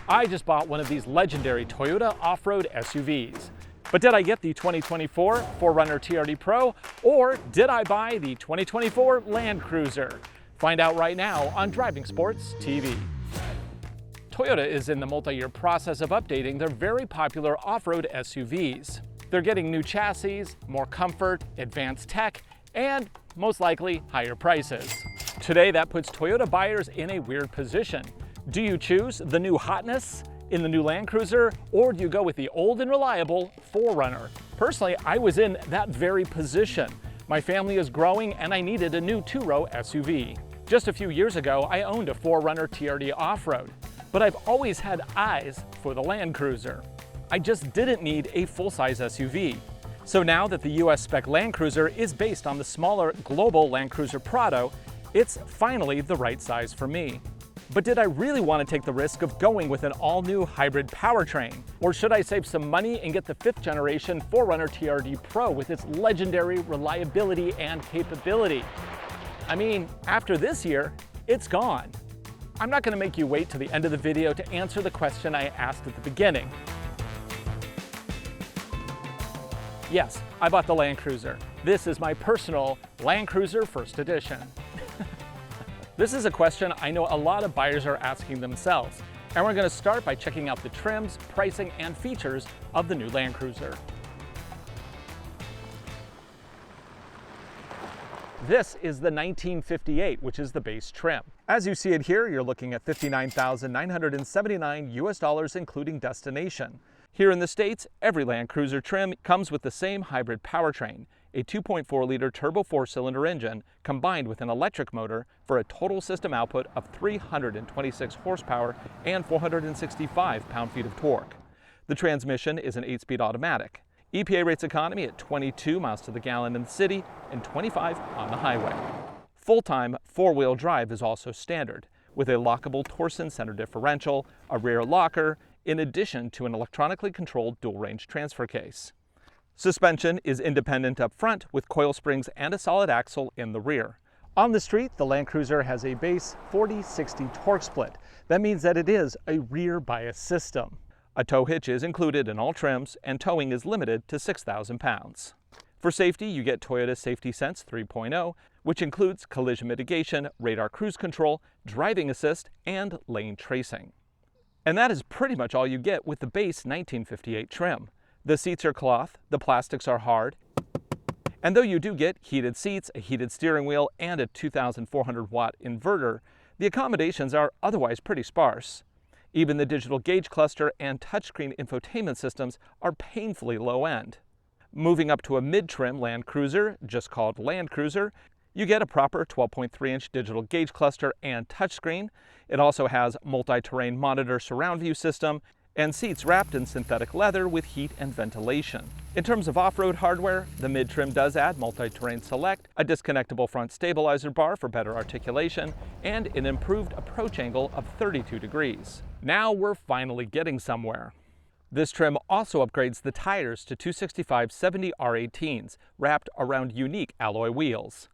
I just bought one of these legendary Toyota off-road SUVs. But did I get the 2024 4Runner TRD Pro, or did I buy the 2024 Land Cruiser? Find out right now on Driving Sports TV. Toyota is in the multi-year process of updating their very popular off-road SUVs. They're getting new chassis, more comfort, advanced tech, and most likely higher prices. Today, that puts Toyota buyers in a weird position. Do you choose the new hotness in the new Land Cruiser, or do you go with the old and reliable 4Runner? Personally, I was in that very position. My family is growing and I needed a new two-row SUV. Just a few years ago, I owned a 4Runner TRD off-road, but I've always had eyes for the Land Cruiser. I just didn't need a full-size SUV. So now that the US spec Land Cruiser is based on the smaller global Land Cruiser Prado, it's finally the right size for me. But did I really want to take the risk of going with an all-new hybrid powertrain? Or should I save some money and get the 5th generation 4Runner TRD Pro with its legendary reliability and capability? I mean, after this year, it's gone. I'm not going to make you wait to the end of the video to answer the question I asked at the beginning. Yes, I bought the Land Cruiser. This is my personal Land Cruiser First Edition. This is a question I know a lot of buyers are asking themselves, and we're going to start by checking out the trims, pricing, and features of the new Land Cruiser. This is the 1958, which is the base trim. As you see it here, you're looking at $59,979 US, including destination. Here in the States, every Land Cruiser trim comes with the same hybrid powertrain, a 2.4-liter turbo 4-cylinder engine combined with an electric motor for a total system output of 326 horsepower and 465 pound-feet of torque. The transmission is an 8-speed automatic. EPA rates economy at 22 miles to the gallon in the city and 25 on the highway. Full-time 4-wheel drive is also standard, with a lockable Torsen center differential, a rear locker, in addition to an electronically controlled dual-range transfer case. Suspension is independent up front with coil springs and a solid axle in the rear. On the street, the Land Cruiser has a base 40-60 torque split. That means that it is a rear bias system. A tow hitch is included in all trims, and towing is limited to 6,000 pounds. For safety, you get Toyota Safety Sense 3.0, which includes collision mitigation, radar cruise control, driving assist, and lane tracing. And that is pretty much all you get with the base 1958 trim. The seats are cloth, the plastics are hard, and though you do get heated seats, a heated steering wheel, and a 2,400-watt inverter, the accommodations are otherwise pretty sparse. Even the digital gauge cluster and touchscreen infotainment systems are painfully low-end. Moving up to a mid-trim Land Cruiser, just called Land Cruiser, you get a proper 12.3-inch digital gauge cluster and touchscreen. It also has multi-terrain monitor surround view system and seats wrapped in synthetic leather with heat and ventilation. In terms of off-road hardware, the mid-trim does add multi-terrain select, a disconnectable front stabilizer bar for better articulation, and an improved approach angle of 32 degrees. Now we're finally getting somewhere. This trim also upgrades the tires to 265/70 R18s, wrapped around unique alloy wheels.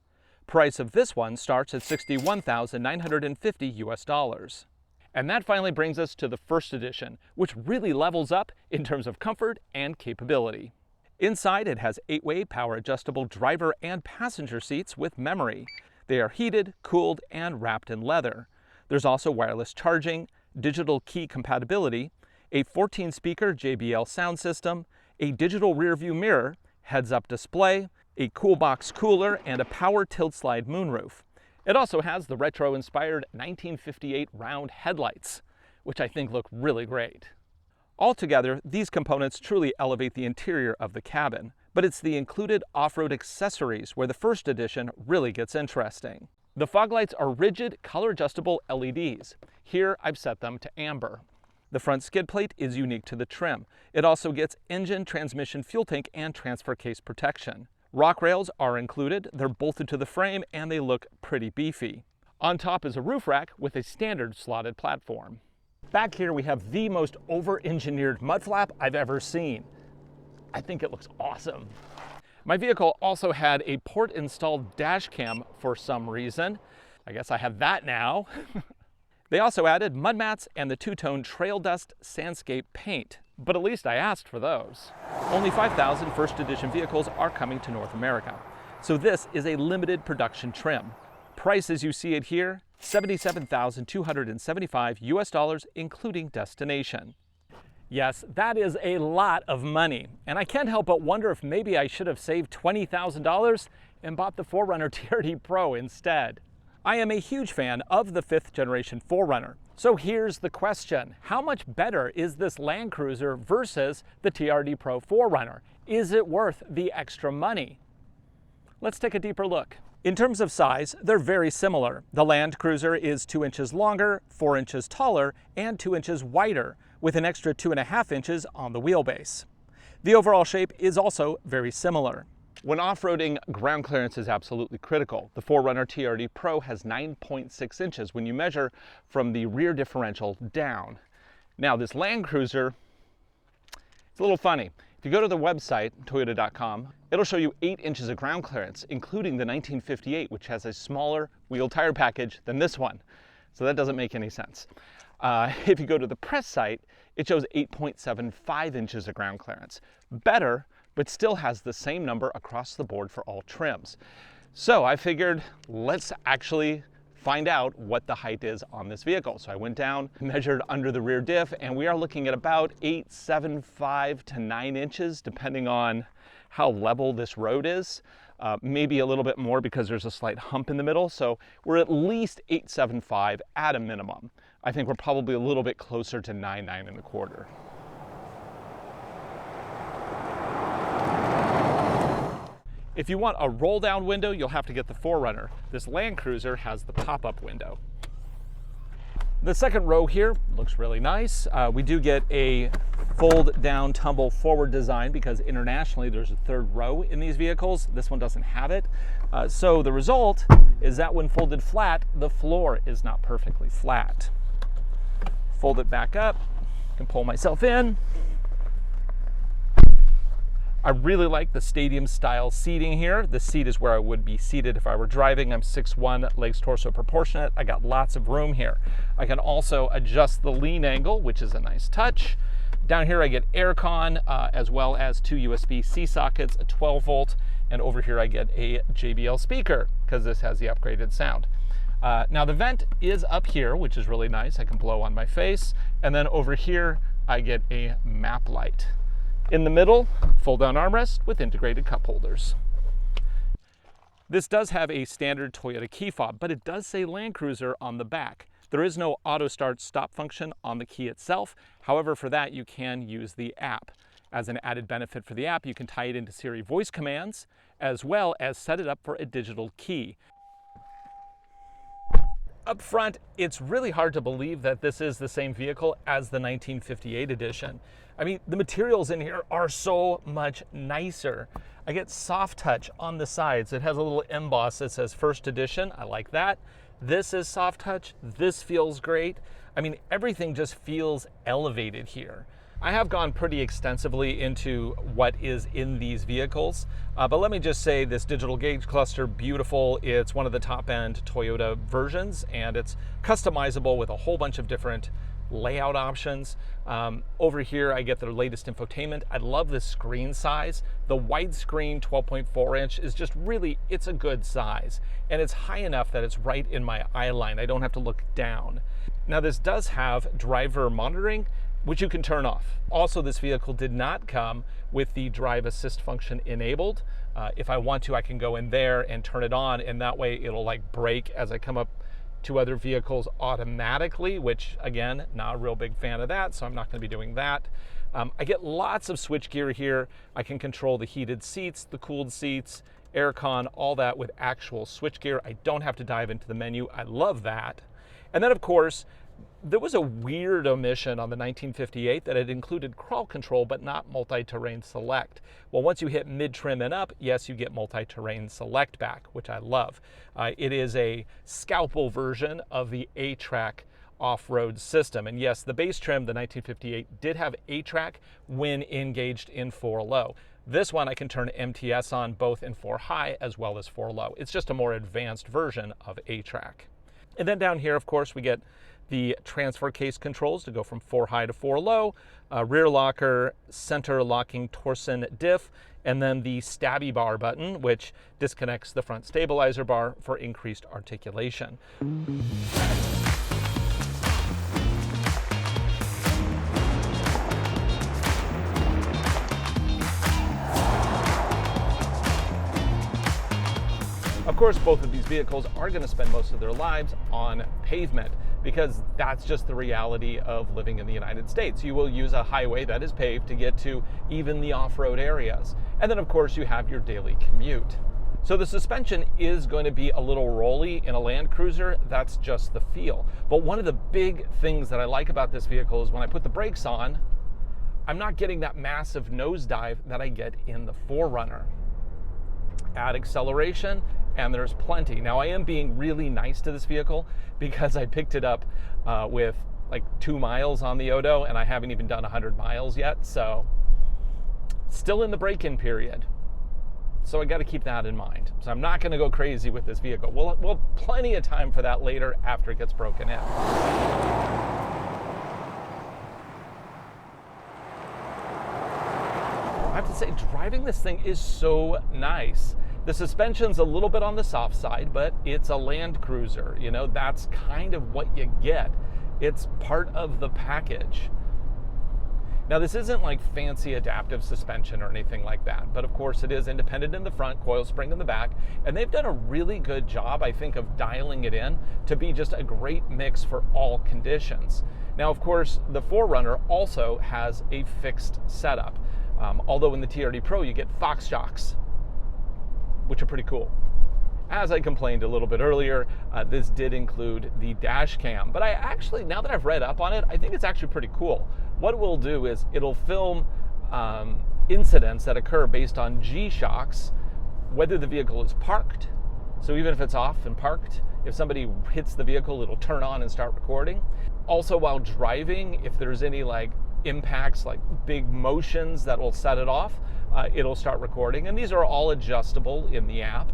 Price of this one starts at $61,950 US. And that finally brings us to the First Edition, which really levels up in terms of comfort and capability. Inside, it has 8-way power-adjustable driver and passenger seats with memory. They are heated, cooled, and wrapped in leather. There's also wireless charging, digital key compatibility, a 14-speaker JBL sound system, a digital rear-view mirror, heads-up display, a cool box cooler, and a power tilt-slide moonroof. It also has the retro-inspired 1958 round headlights, which I think look really great. Altogether, these components truly elevate the interior of the cabin, but it's the included off-road accessories where the First Edition really gets interesting. The fog lights are rigid, color-adjustable LEDs. Here, I've set them to amber. The front skid plate is unique to the trim. It also gets engine, transmission, fuel tank, and transfer case protection. Rock rails are included, they're bolted to the frame, and they look pretty beefy. On top is a roof rack with a standard slotted platform. Back here we have the most over-engineered mud flap I've ever seen. I think it looks awesome. My vehicle also had a port-installed dash cam for some reason. I guess I have that now. They also added mud mats and the two-tone trail dust sandscape paint, but at least I asked for those. Only 5,000 first edition vehicles are coming to North America, so this is a limited production trim. Price as you see it here, $77,275 US, including destination. Yes, that is a lot of money, and I can't help but wonder if maybe I should have saved $20,000 and bought the 4Runner TRD Pro instead. I am a huge fan of the 5th generation 4Runner. So here's the question. How much better is this Land Cruiser versus the TRD Pro 4Runner? Is it worth the extra money? Let's take a deeper look. In terms of size, they're very similar. The Land Cruiser is 2 inches longer, 4 inches taller, and 2 inches wider, with an extra 2.5 inches on the wheelbase. The overall shape is also very similar. When off-roading, ground clearance is absolutely critical. The 4Runner TRD Pro has 9.6 inches when you measure from the rear differential down. Now this Land Cruiser, it's a little funny. If you go to the website, toyota.com, it'll show you 8 inches of ground clearance, including the 1958, which has a smaller wheel tire package than this one. So that doesn't make any sense. If you go to the press site, it shows 8.75 inches of ground clearance. Better, but still has the same number across the board for all trims. So I figured, let's actually find out what the height is on this vehicle. So I went down, measured under the rear diff, and we are looking at about 8.75 to 9 inches, depending on how level this road is. Maybe a little bit more because there's a slight hump in the middle. So we're at least 8.75 at a minimum. I think we're probably a little bit closer to 9, 9.25. If you want a roll-down window, you'll have to get the 4Runner. This Land Cruiser has the pop-up window. The second row here looks really nice. We do get a fold-down, tumble-forward design because internationally there's a third row in these vehicles. This one doesn't have it. So the result is that when folded flat, the floor is not perfectly flat. Fold it back up, I can pull myself in. I really like the stadium style seating here. The seat is where I would be seated if I were driving. I'm 6'1", legs torso proportionate. I got lots of room here. I can also adjust the lean angle, which is a nice touch. Down here I get aircon, as well as 2 USB-C sockets, a 12 volt, and over here I get a JBL speaker because this has the upgraded sound. Now the vent is up here, which is really nice. I can blow on my face. And then over here I get a map light. In the middle, fold-down armrest with integrated cup holders. This does have a standard Toyota key fob, but it does say Land Cruiser on the back. There is no auto start stop function on the key itself. However, for that you can use the app. As an added benefit for the app, you can tie it into Siri voice commands, as well as set it up for a digital key. Up front, it's really hard to believe that this is the same vehicle as the 1958 edition. I mean, the materials in here are so much nicer. I get soft touch on the sides. It has a little emboss that says first edition. I like that. This is soft touch. This feels great. I mean, everything just feels elevated here. I have gone pretty extensively into what is in these vehicles, but let me just say this digital gauge cluster, beautiful. It's one of the top end Toyota versions, and it's customizable with a whole bunch of different layout options. Over here I get the latest infotainment. I love the screen size. The widescreen 12.4 inch is just really, it's a good size, and it's high enough that it's right in my eye line. I don't have to look down. Now this does have driver monitoring, which you can turn off. Also, this vehicle did not come with the drive assist function enabled. If I want to, I can go in there and turn it on, and that way it'll like brake as I come up to other vehicles automatically, which again, not a real big fan of that, so I'm not gonna be doing that. I get lots of switchgear here. I can control the heated seats, the cooled seats, aircon, all that with actual switchgear. I don't have to dive into the menu. I love that. And then of course, there was a weird omission on the 1958 that it included crawl control, but not multi-terrain select. Well, once you hit mid-trim and up, yes, you get multi-terrain select back, which I love. It is a scalpel version of the A-Track off-road system. And yes, the base trim, the 1958, did have A-Track when engaged in 4 low. This one I can turn MTS on both in 4 high as well as 4 low. It's just a more advanced version of A-Track. And then down here, of course, we get the transfer case controls to go from 4 high to 4 low, rear locker, center locking torsion diff, and then the stabby bar button, which disconnects the front stabilizer bar for increased articulation. Of course, both of these vehicles are going to spend most of their lives on pavement because that's just the reality of living in the United States. You will use a highway that is paved to get to even the off-road areas. And then, of course, you have your daily commute. So the suspension is going to be a little rolly in a Land Cruiser. That's just the feel. But one of the big things that I like about this vehicle is when I put the brakes on, I'm not getting that massive nosedive that I get in the 4Runner. Add acceleration, and there's plenty. Now, I am being really nice to this vehicle because I picked it up with like 2 miles on the Odo, and I haven't even done 100 miles yet, so still in the break-in period. So I got to keep that in mind. So I'm not going to go crazy with this vehicle. We'll plenty of time for that later after it gets broken in. I have to say, driving this thing is so nice. The suspension's a little bit on the soft side, but it's a Land Cruiser. You know, that's kind of what you get. It's part of the package. Now, this isn't like fancy adaptive suspension or anything like that, but of course it is independent in the front, coil spring in the back, and they've done a really good job, I think, of dialing it in to be just a great mix for all conditions. Now, of course, the 4Runner also has a fixed setup. Although in the TRD Pro you get Fox shocks, which are pretty cool. As I complained a little bit earlier, this did include the dash cam, but I actually, now that I've read up on it, I think it's actually pretty cool. What it will do is it'll film incidents that occur based on G-shocks, whether the vehicle is parked. So even if it's off and parked, if somebody hits the vehicle, it'll turn on and start recording. Also, while driving, if there's any like impacts, like big motions that will set it off, it'll start recording. And these are all adjustable in the app.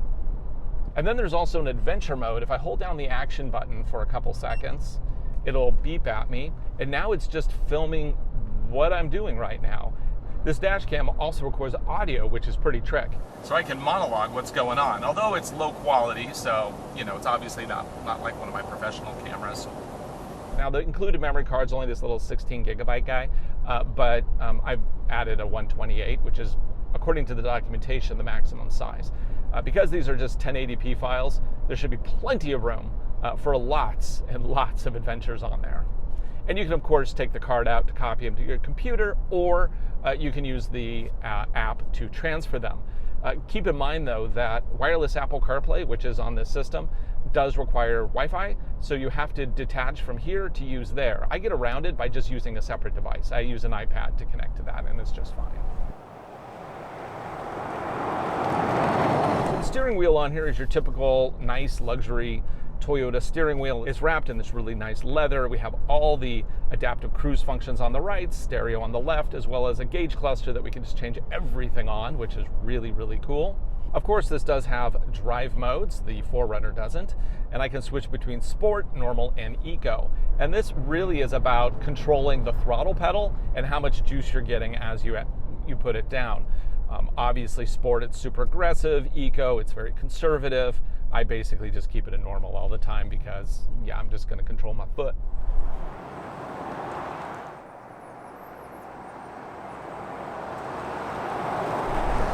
And then there's also an adventure mode. If I hold down the action button for a couple seconds, it'll beep at me. And now it's just filming what I'm doing right now. This dash cam also records audio, which is pretty trick. So I can monologue what's going on, although it's low quality, so you know, it's obviously not like one of my professional cameras. Now, the included memory card's only this little 16 gigabyte guy, but I've added a 128, which is, according to the documentation, the maximum size. Because these are just 1080p files, there should be plenty of room for lots and lots of adventures on there. And you can, of course, take the card out to copy them to your computer, or you can use the app to transfer them. Keep in mind, though, that wireless Apple CarPlay, which is on this system, does require Wi-Fi, so you have to detach from here to use there. I get around it by just using a separate device. I use an iPad to connect to that, and it's just fine. The steering wheel on here is your typical nice luxury Toyota steering wheel. It's wrapped in this really nice leather. We have all the adaptive cruise functions on the right, stereo on the left, as well as a gauge cluster that we can just change everything on, which is really, really cool. Of course, this does have drive modes. The 4Runner doesn't. And I can switch between sport, normal, and eco. And this really is about controlling the throttle pedal and how much juice you're getting as you put it down. Obviously, sport, it's super aggressive. Eco, it's very conservative. I basically just keep it in normal all the time because, yeah, I'm just going to control my foot.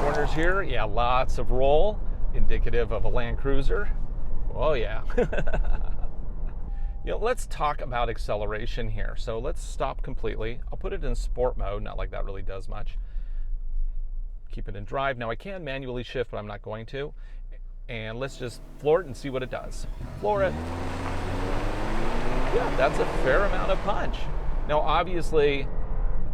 Corners here, yeah, lots of roll, indicative of a Land Cruiser. Oh yeah. You know, let's talk about acceleration here. So let's stop completely. I'll put it in sport mode, not like that really does much. Keep it in drive. Now I can manually shift, but I'm not going to. And let's just floor it and see what it does. Floor it. Yeah, that's a fair amount of punch. Now obviously,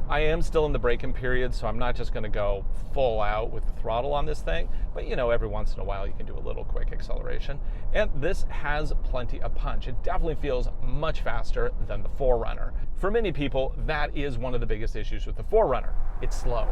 I am still in the break-in period, so I'm not just going to go full out with the throttle on this thing, but you know, every once in a while you can do a little quick acceleration. And this has plenty of punch. It definitely feels much faster than the 4Runner. For many people, that is one of the biggest issues with the 4Runner. It's slow.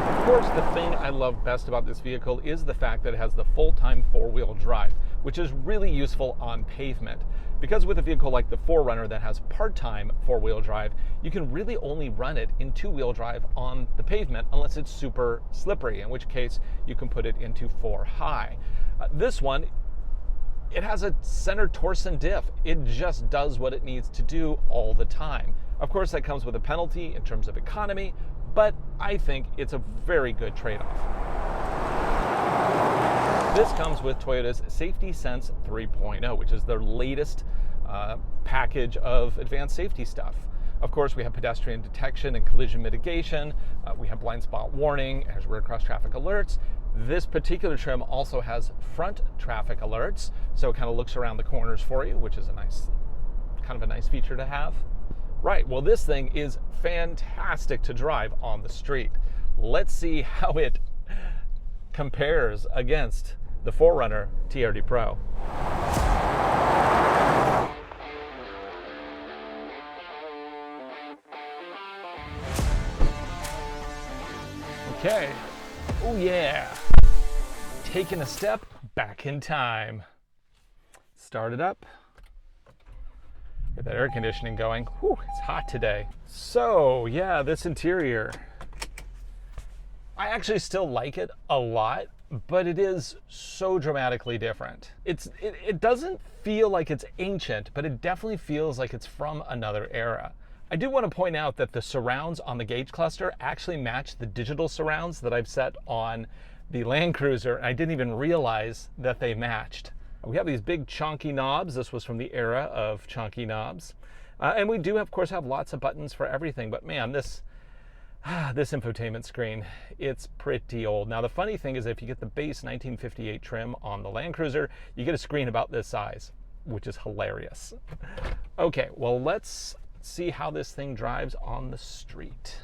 Of course, the thing I love best about this vehicle is the fact that it has the full-time four-wheel drive. which is really useful on pavement. Because with a vehicle like the 4Runner that has part-time four-wheel drive, you can really only run it in two-wheel drive on the pavement unless it's super slippery, in which case you can put it into 4-high. This one, it has a center torsion diff. It just does what it needs to do all the time. Of course, that comes with a penalty in terms of economy, but I think it's a very good trade-off. This comes with Toyota's Safety Sense 3.0, which is their latest package of advanced safety stuff. Of course, we have pedestrian detection and collision mitigation. We have blind spot warning, as rear cross traffic alerts. This particular trim also has front traffic alerts, so it kind of looks around the corners for you, which is kind of a nice feature to have. Right, well, this thing is fantastic to drive on the street. Let's see how it compares against the 4Runner TRD Pro. Okay. Oh yeah. Taking a step back in time. Start it up. Get that air conditioning going. Whew, it's hot today. So yeah, this interior, I actually still like it a lot, but it is so dramatically different. It doesn't feel like it's ancient, but it definitely feels like it's from another era. I do want to point out that the surrounds on the gauge cluster actually match the digital surrounds that I've set on the Land Cruiser, and I didn't even realize that they matched. We have these big chunky knobs. This was from the era of chunky knobs. And we do, of course, have lots of buttons for everything, but man, this infotainment screen, it's pretty old. Now, the funny thing is if you get the base 1958 trim on the Land Cruiser, you get a screen about this size, which is hilarious. Okay, well, let's see how this thing drives on the street.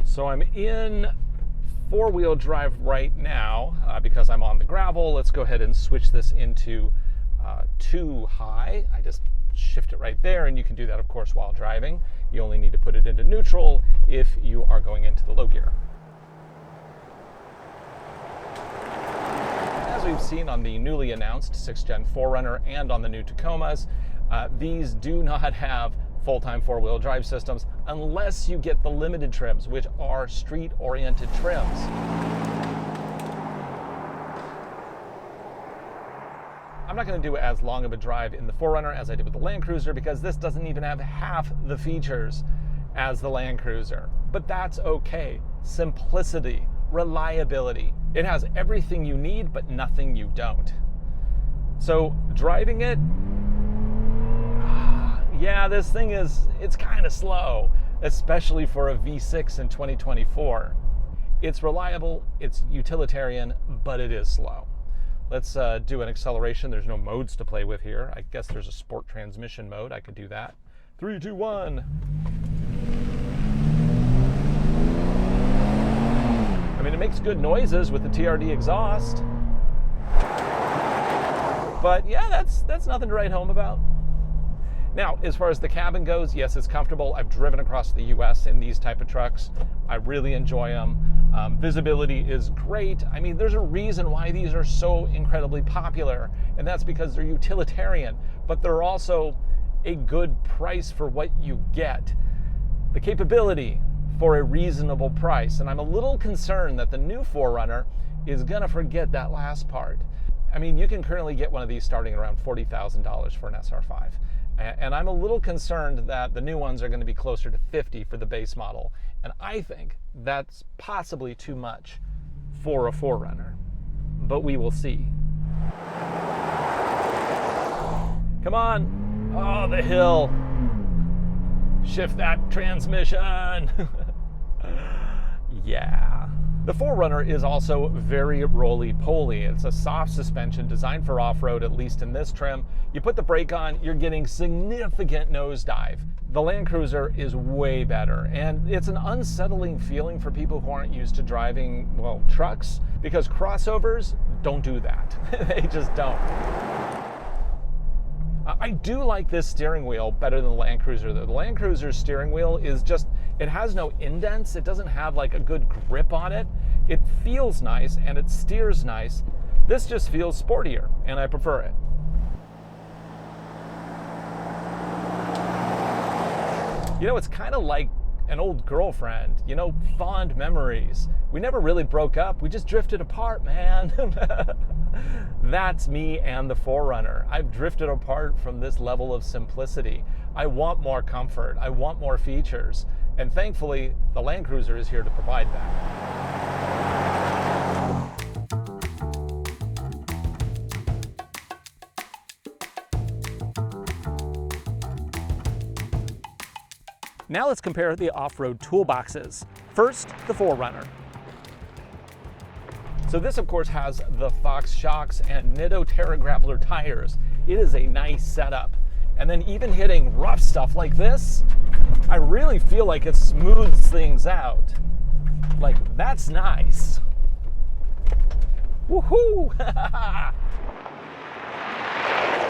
So I'm in four-wheel drive right now because I'm on the gravel. Let's go ahead and switch this into 2-high. I just shift it right there, and you can do that, of course, while driving. You only need to put it into neutral if you are going into the low gear. As we've seen on the newly announced 6th Gen 4Runner and on the new Tacomas, these do not have full-time four-wheel drive systems unless you get the limited trims, which are street-oriented trims. I'm not going to do as long of a drive in the 4Runner as I did with the Land Cruiser because this doesn't even have half the features as the Land Cruiser. But that's okay. Simplicity, reliability. It has everything you need, but nothing you don't. So driving it, yeah, this thing it's kind of slow, especially for a V6 in 2024. It's reliable, it's utilitarian, but it is slow. Let's do an acceleration. There's no modes to play with here. I guess there's a sport transmission mode. I could do that. 3, 2, 1. I mean, it makes good noises with the TRD exhaust. But yeah, that's nothing to write home about. Now, as far as the cabin goes, yes, it's comfortable. I've driven across the US in these type of trucks. I really enjoy them. Visibility is great. I mean, there's a reason why these are so incredibly popular, and that's because they're utilitarian, but they're also a good price for what you get. The capability for a reasonable price, and I'm a little concerned that the new 4Runner is gonna forget that last part. I mean, you can currently get one of these starting around $40,000 for an SR5. And I'm a little concerned that the new ones are going to be closer to $50,000 for the base model. And I think that's possibly too much for a 4Runner. But we will see. Come on. Oh, the hill. Shift that transmission. Yeah. The 4Runner is also very roly-poly. It's a soft suspension designed for off-road, at least in this trim. You put the brake on, you're getting significant nosedive. The Land Cruiser is way better, and it's an unsettling feeling for people who aren't used to driving, well, trucks, because crossovers don't do that. They just don't. I do like this steering wheel better than the Land Cruiser, though. The Land Cruiser's steering wheel is just, It has no indents. It doesn't have like a good grip on it. It feels nice and it steers nice. This just feels sportier and I prefer it. You know, it's kind of like an old girlfriend, you know, fond memories. We never really broke up, we just drifted apart, man. That's me and the 4Runner. I've drifted apart from this level of simplicity. I want more comfort, I want more features, and thankfully, the Land Cruiser is here to provide that. Now let's compare the off-road toolboxes. First, the 4Runner. So this, of course, has the Fox shocks and Nitto Terra Grappler tires. It is a nice setup. And then even hitting rough stuff like this, I really feel like it smooths things out. Like, that's nice. Woohoo!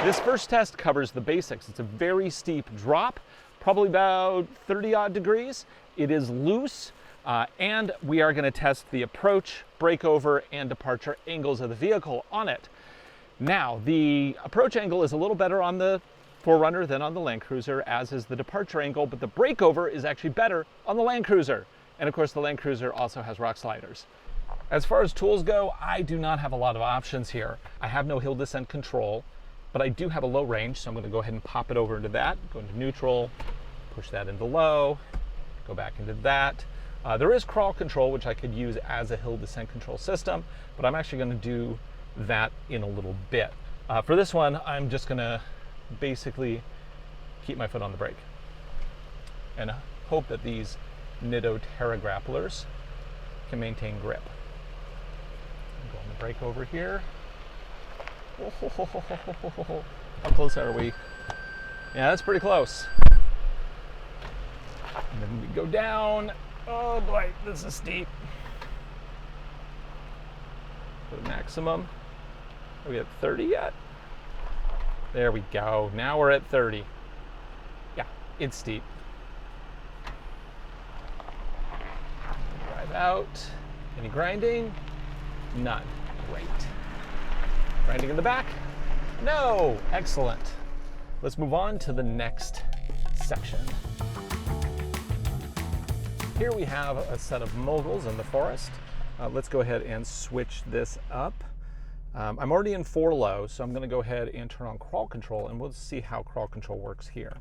This first test covers the basics. It's a very steep drop, probably about 30-odd degrees. It is loose, and we are going to test the approach, breakover, and departure angles of the vehicle on it. Now, the approach angle is a little better on the 4Runner than on the Land Cruiser, as is the departure angle, but the breakover is actually better on the Land Cruiser. And of course, the Land Cruiser also has rock sliders. As far as tools go, I do not have a lot of options here. I have no hill descent control, but I do have a low range, so I'm going to go ahead and pop it over into that, go into neutral, push that into low, go back into that. There is crawl control, which I could use as a hill descent control system, but I'm actually going to do that in a little bit. For this one, I'm just going to basically keep my foot on the brake and hope that these Nitto Terra Grapplers can maintain grip. I'm going to brake over here. How close are we? Yeah, that's pretty close. And then we go down. Oh boy, this is steep. Go to maximum. Are we at 30 yet? There we go. Now we're at 30. Yeah, it's steep. Drive out. Any grinding? None. Great. Grinding in the back? No. Excellent. Let's move on to the next section. Here we have a set of moguls in the forest. Let's go ahead and switch this up. I'm already in 4 low, so I'm going to go ahead and turn on crawl control, and we'll see how crawl control works here.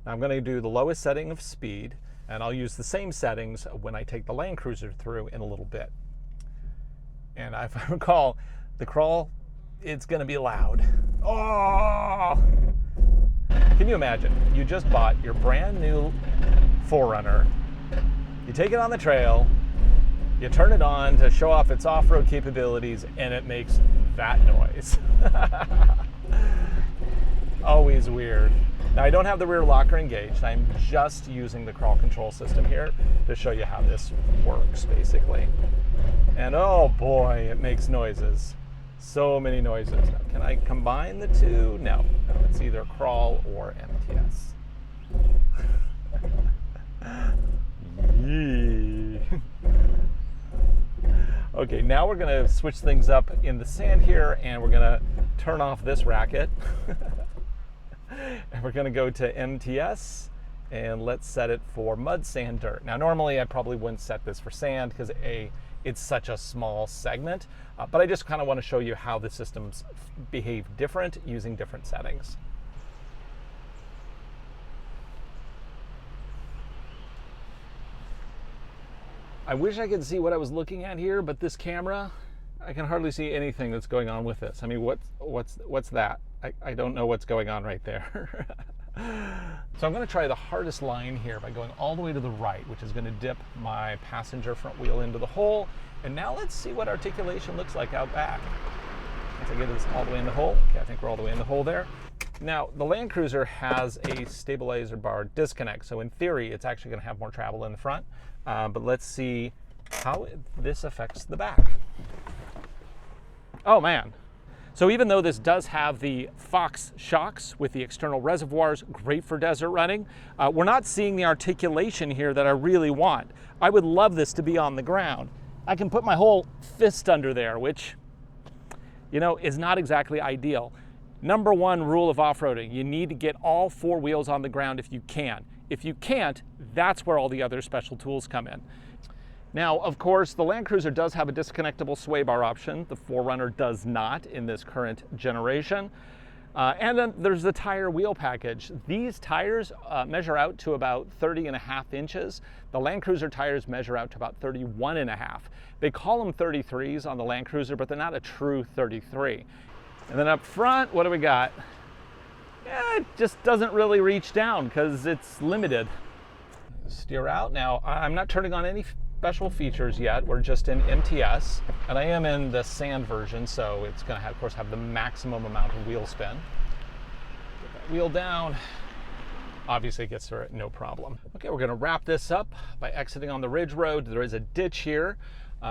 Now I'm going to do the lowest setting of speed, and I'll use the same settings when I take the Land Cruiser through in a little bit. And if I recall, the crawl, it's going to be loud. Oh! Can you imagine? You just bought your brand new 4Runner. You take it on the trail, you turn it on to show off its off-road capabilities, and it makes that noise. Always weird. Now, I don't have the rear locker engaged. I'm just using the crawl control system here to show you how this works, basically. And oh boy, it makes noises. So many noises. Now, can I combine the two? No, it's either crawl or MTS. Okay, now we're going to switch things up in the sand here, and we're going to turn off this racket. And we're going to go to MTS, and let's set it for mud, sand, dirt. Now, normally I probably wouldn't set this for sand because it's such a small segment, but I just kind of want to show you how the systems behave different using different settings. I wish I could see what I was looking at here, but this camera, I can hardly see anything that's going on with this. I mean, what's that? I don't know what's going on right there. So I'm going to try the hardest line here by going all the way to the right, which is going to dip my passenger front wheel into the hole. And now let's see what articulation looks like out back. Once I get this all the way in the hole, okay, I think we're all the way in the hole there. Now, the Land Cruiser has a stabilizer bar disconnect, so in theory, it's actually going to have more travel in the front. But let's see how this affects the back. Oh man. So even though this does have the Fox shocks with the external reservoirs, great for desert running, we're not seeing the articulation here that I really want. I would love this to be on the ground. I can put my whole fist under there, which, you know, is not exactly ideal. Number one rule of off-roading, you need to get all four wheels on the ground if you can. If you can't, that's where all the other special tools come in. Now, of course, the Land Cruiser does have a disconnectable sway bar option. The 4Runner does not in this current generation. And then there's the tire wheel package. These tires measure out to about 30.5 inches. The Land Cruiser tires measure out to about 31.5. They call them 33s on the Land Cruiser, but they're not a true 33. And then up front, what do we got? Yeah, it just doesn't really reach down because it's limited. Steer out. Now, I'm not turning on any special features yet. We're just in MTS, and I am in the sand version, so it's going to, of course, have the maximum amount of wheel spin. Get that wheel down. Obviously, it gets through it, no problem. Okay, we're going to wrap this up by exiting on the ridge road. There is a ditch here,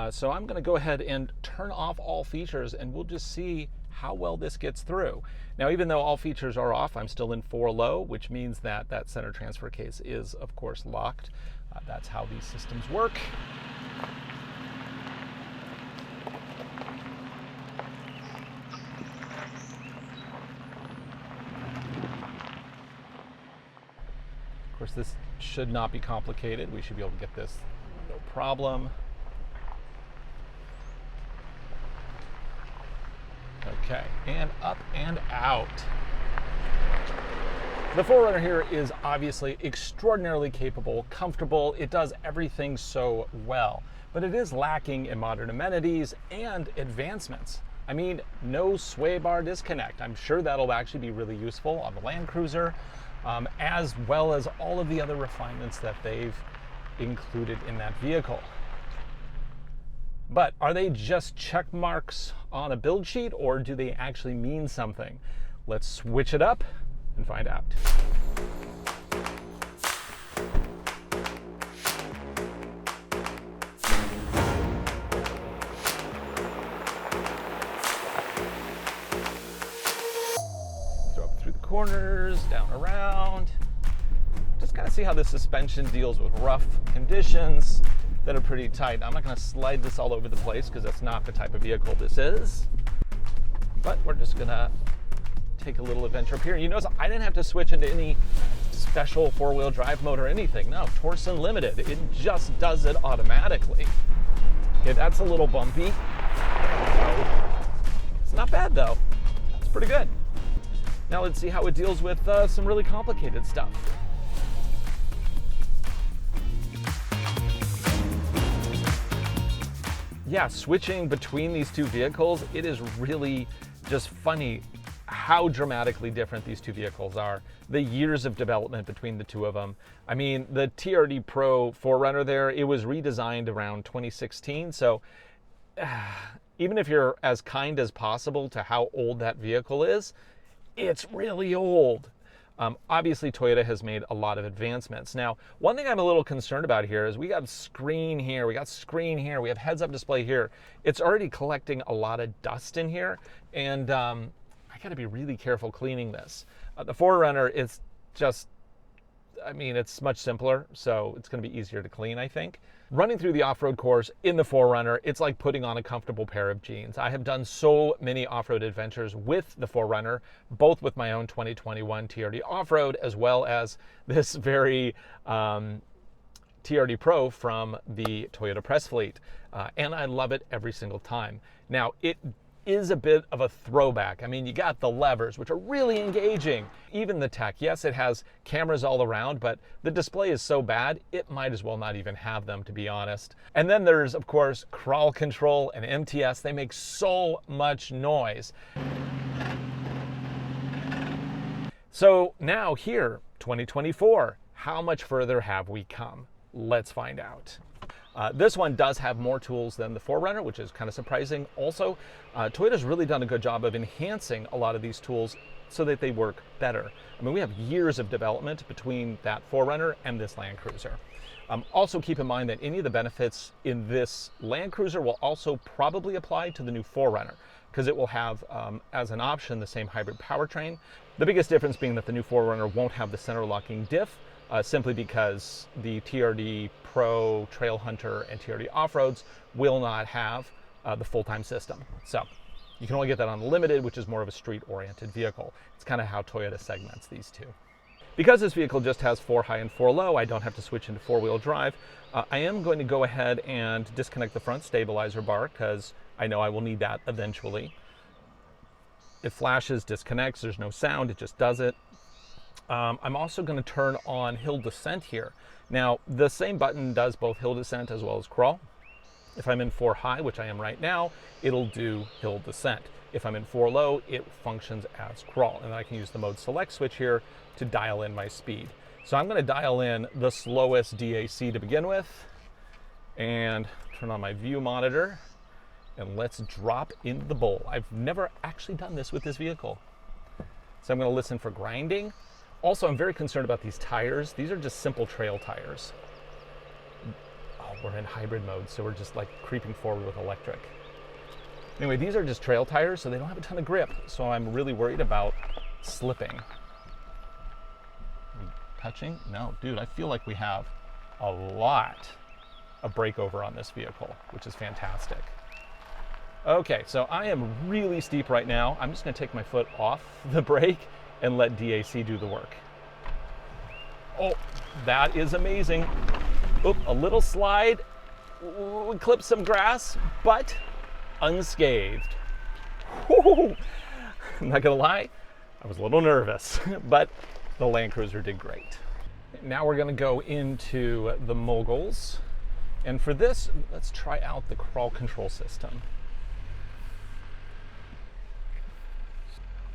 so I'm going to go ahead and turn off all features, and we'll just see how well this gets through. Now, even though all features are off, I'm still in 4 low, which means that that center transfer case is, of course, locked. That's how these systems work. Of course, this should not be complicated. We should be able to get this no problem. Okay, and up and out. The 4Runner here is obviously extraordinarily capable, comfortable. It does everything so well, but it is lacking in modern amenities and advancements. I mean, no sway bar disconnect. I'm sure that'll actually be really useful on the Land Cruiser, as well as all of the other refinements that they've included in that vehicle. But are they just check marks on a build sheet, or do they actually mean something? Let's switch it up and find out. Throw up through the corners, down around. Just kind of see how the suspension deals with rough conditions that are pretty tight. I'm not going to slide this all over the place because that's not the type of vehicle this is. But we're just going to take a little adventure up here. You notice I didn't have to switch into any special 4-wheel drive mode or anything. No, Torsen limited. It just does it automatically. Okay, that's a little bumpy. It's not bad though. It's pretty good. Now let's see how it deals with some really complicated stuff. Yeah, switching between these two vehicles, it is really just funny how dramatically different these two vehicles are. The years of development between the two of them. I mean, the TRD PRO 4Runner there, it was redesigned around 2016. So even if you're as kind as possible to how old that vehicle is, it's really old. Obviously, Toyota has made a lot of advancements. Now, one thing I'm a little concerned about here is we got screen here, we got screen here, we have heads-up display here. It's already collecting a lot of dust in here, and I got to be really careful cleaning this. The 4Runner is just, I mean, it's much simpler, so it's going to be easier to clean, I think. Running through the off-road course in the 4Runner, it's like putting on a comfortable pair of jeans. I have done so many off-road adventures with the 4Runner, both with my own 2021 TRD off-road, as well as this very TRD Pro from the Toyota press fleet. And I love it every single time. Now, it is a bit of a throwback. I mean, you got the levers, which are really engaging. Even the tech, yes, it has cameras all around, but the display is so bad, it might as well not even have them, to be honest. And then there's, of course, crawl control and MTS. They make so much noise. So now here, 2024, how much further have we come? Let's find out. This one does have more tools than the 4Runner, which is kind of surprising. Also, Toyota's really done a good job of enhancing a lot of these tools so that they work better. I mean, we have years of development between that 4Runner and this Land Cruiser. Also keep in mind that any of the benefits in this Land Cruiser will also probably apply to the new 4Runner. because it will have, as an option, the same hybrid powertrain. The biggest difference being that the new 4Runner won't have the center locking diff, simply because the TRD Pro, Trail Hunter, and TRD Off-Roads will not have the full-time system. So you can only get that on the Limited, which is more of a street-oriented vehicle. It's kind of how Toyota segments these two. Because this vehicle just has 4 high and 4 low, I don't have to switch into 4-wheel drive. I am going to go ahead and disconnect the front stabilizer bar because I know I will need that eventually. It flashes, disconnects, there's no sound, it just does it. I'm also going to turn on hill descent here. Now, the same button does both hill descent as well as crawl. If I'm in 4 high, which I am right now, it'll do hill descent. If I'm in 4 low, it functions as crawl. And then I can use the mode select switch here to dial in my speed. So I'm going to dial in the slowest DAC to begin with and turn on my view monitor, and let's drop into the bowl. I've never actually done this with this vehicle. So I'm going to listen for grinding. Also, I'm very concerned about these tires. These are just simple trail tires. Oh, we're in hybrid mode, so we're just like creeping forward with electric. Anyway, these are just trail tires, so they don't have a ton of grip. So I'm really worried about slipping. Touching? No, dude, I feel like we have a lot of breakover on this vehicle, which is fantastic. Okay, so I am really steep right now. I'm just gonna take my foot off the brake and let DAC do the work. Oh, that is amazing. Oop, a little slide, we clipped some grass, but unscathed. Woo! I'm not gonna lie, I was a little nervous, but the Land Cruiser did great. Now we're gonna go into the moguls. And for this, let's try out the crawl control system.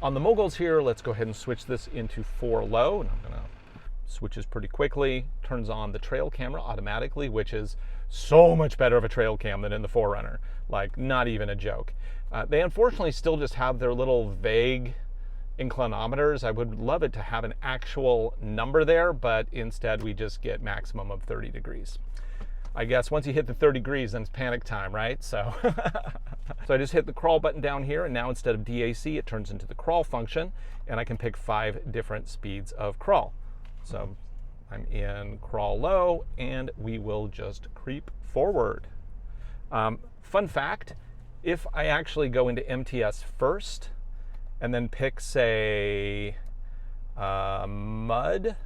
On the moguls here, let's go ahead and switch this into 4 low. And I'm gonna switches pretty quickly, turns on the trail camera automatically, which is so much better of a trail cam than in the 4Runner. Like, not even a joke. They unfortunately still just have their little vague inclinometers. I would love it to have an actual number there, but instead we just get maximum of 30 degrees. I guess once you hit the 30 degrees, then it's panic time, right? So, so I just hit the crawl button down here, and now instead of DAC, it turns into the crawl function, and I can pick 5 different speeds of crawl. So I'm in crawl low, and we will just creep forward. Fun fact, if I actually go into MTS first, and then pick, say, mud,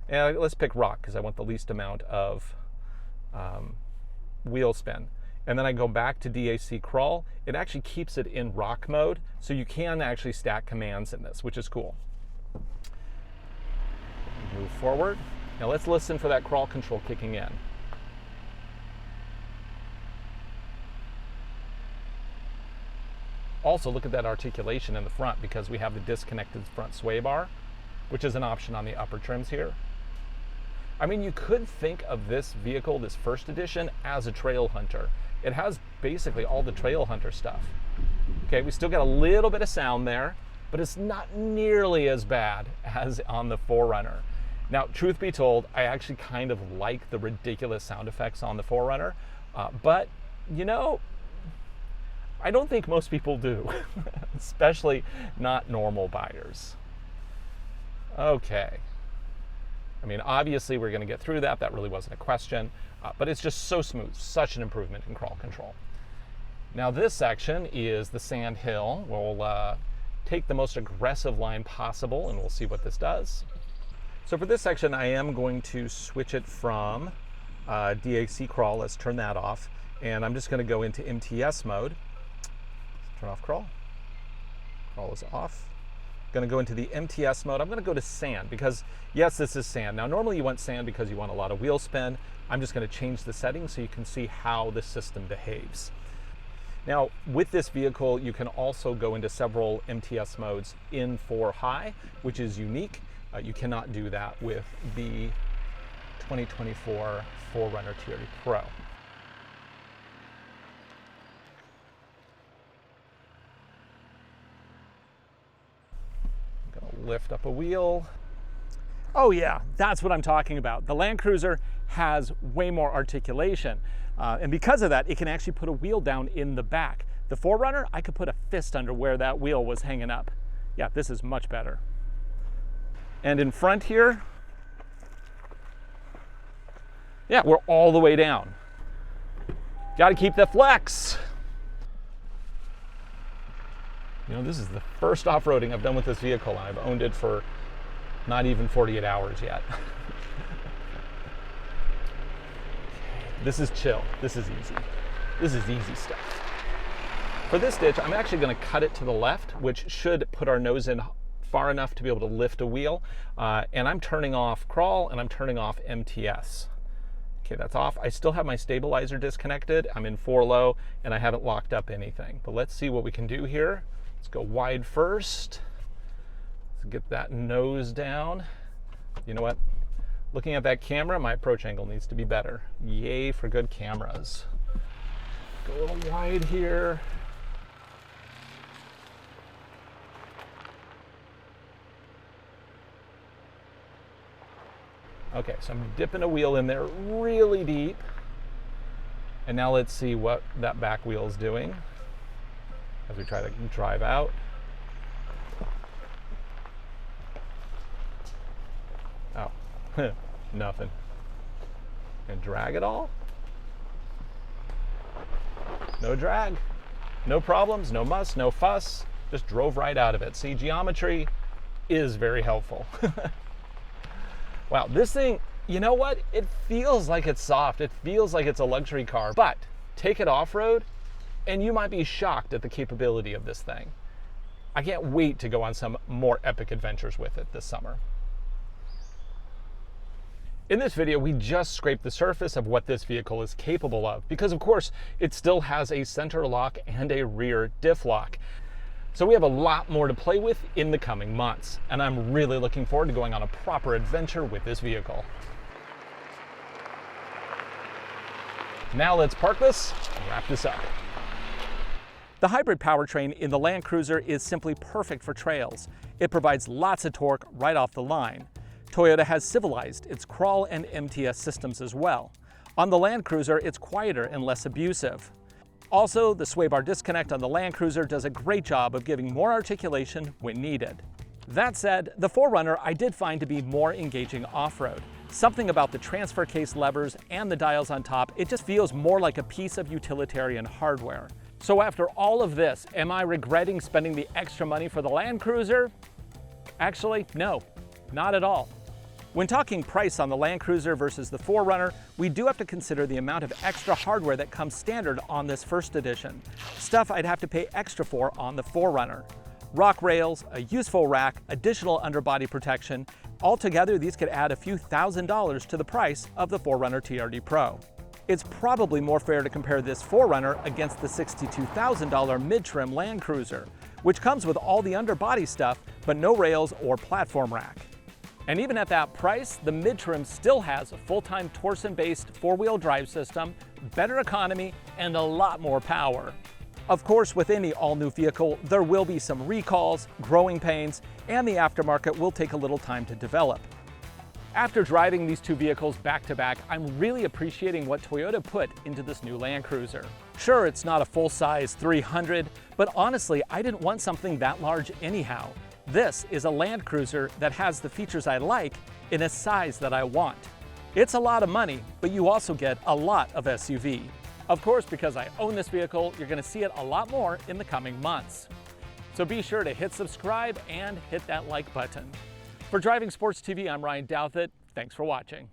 and let's pick rock, because I want the least amount of wheel spin. And then I go back to DAC crawl, it actually keeps it in rock mode, so you can actually stack commands in this, which is cool. Move forward. Now let's listen for that crawl control kicking in. Also, look at that articulation in the front, because we have the disconnected front sway bar, which is an option on the upper trims here. I mean, you could think of this vehicle, this first edition, as a Trail Hunter. It has basically all the Trail Hunter stuff. Okay, we still got a little bit of sound there, but it's not nearly as bad as on the 4Runner. Now, truth be told, I actually kind of like the ridiculous sound effects on the 4Runner, but, you know, I don't think most people do, especially not normal buyers. Okay. I mean, obviously we're going to get through that. That really wasn't a question, but it's just so smooth, such an improvement in crawl control. Now this section is the sand hill. We'll take the most aggressive line possible, and we'll see what this does. So for this section, I am going to switch it from DAC crawl. Let's turn that off. And I'm just going to go into MTS mode. Turn off crawl. Crawl is off. Going to go into the MTS mode. I'm going to go to sand because, yes, this is sand. Now, normally you want sand because you want a lot of wheel spin. I'm just going to change the settings so you can see how the system behaves. Now, with this vehicle, you can also go into several MTS modes in 4 high, which is unique. You cannot do that with the 2024 4Runner TRD Pro. Lift up a wheel. Oh yeah, that's what I'm talking about. The Land Cruiser has way more articulation. And because of that, it can actually put a wheel down in the back. The 4Runner, I could put a fist under where that wheel was hanging up. Yeah, this is much better. And in front here, yeah, we're all the way down. Got to keep the flex. You know, this is the first off-roading I've done with this vehicle, and I've owned it for not even 48 hours yet. This is chill. This is easy. This is easy stuff. For this ditch, I'm actually going to cut it to the left, which should put our nose in far enough to be able to lift a wheel. And I'm turning off crawl and I'm turning off MTS. Okay, that's off. I still have my stabilizer disconnected. I'm in 4 low and I haven't locked up anything. But let's see what we can do here. Let's go wide first. Let's get that nose down. You know what? Looking at that camera, my approach angle needs to be better. Yay for good cameras. Go a little wide here. Okay, so I'm dipping a wheel in there really deep. And now let's see what that back wheel is doing as we try to drive out. Oh, nothing. And drag it all. No drag, no problems, no muss, no fuss. Just drove right out of it. See, geometry is very helpful. Wow, this thing, you know what? It feels like it's soft. It feels like it's a luxury car, but take it off-road and you might be shocked at the capability of this thing. I can't wait to go on some more epic adventures with it this summer. In this video, we just scraped the surface of what this vehicle is capable of, because of course, it still has a center lock and a rear diff lock. So we have a lot more to play with in the coming months, and I'm really looking forward to going on a proper adventure with this vehicle. Now let's park this and wrap this up. The hybrid powertrain in the Land Cruiser is simply perfect for trails. It provides lots of torque right off the line. Toyota has civilized its crawl and MTS systems as well. On the Land Cruiser, it's quieter and less abusive. Also, the sway bar disconnect on the Land Cruiser does a great job of giving more articulation when needed. That said, the 4Runner I did find to be more engaging off-road. Something about the transfer case levers and the dials on top, it just feels more like a piece of utilitarian hardware. So after all of this, am I regretting spending the extra money for the Land Cruiser? Actually, no, not at all. When talking price on the Land Cruiser versus the 4Runner, we do have to consider the amount of extra hardware that comes standard on this first edition. Stuff I'd have to pay extra for on the 4Runner. Rock rails, a useful rack, additional underbody protection. Altogether, these could add a few $1,000s to the price of the 4Runner TRD Pro. It's probably more fair to compare this 4Runner against the $62,000 mid-trim Land Cruiser, which comes with all the underbody stuff, but no rails or platform rack. And even at that price, the mid-trim still has a full-time Torsen-based 4-wheel drive system, better economy, and a lot more power. Of course, with any all-new vehicle, there will be some recalls, growing pains, and the aftermarket will take a little time to develop. After driving these two vehicles back-to-back, I'm really appreciating what Toyota put into this new Land Cruiser. Sure, it's not a full-size 300, but honestly, I didn't want something that large anyhow. This is a Land Cruiser that has the features I like in a size that I want. It's a lot of money, but you also get a lot of SUV. Of course, because I own this vehicle, you're going to see it a lot more in the coming months. So be sure to hit subscribe and hit that like button. For Driving Sports TV, I'm Ryan Douthit. Thanks for watching.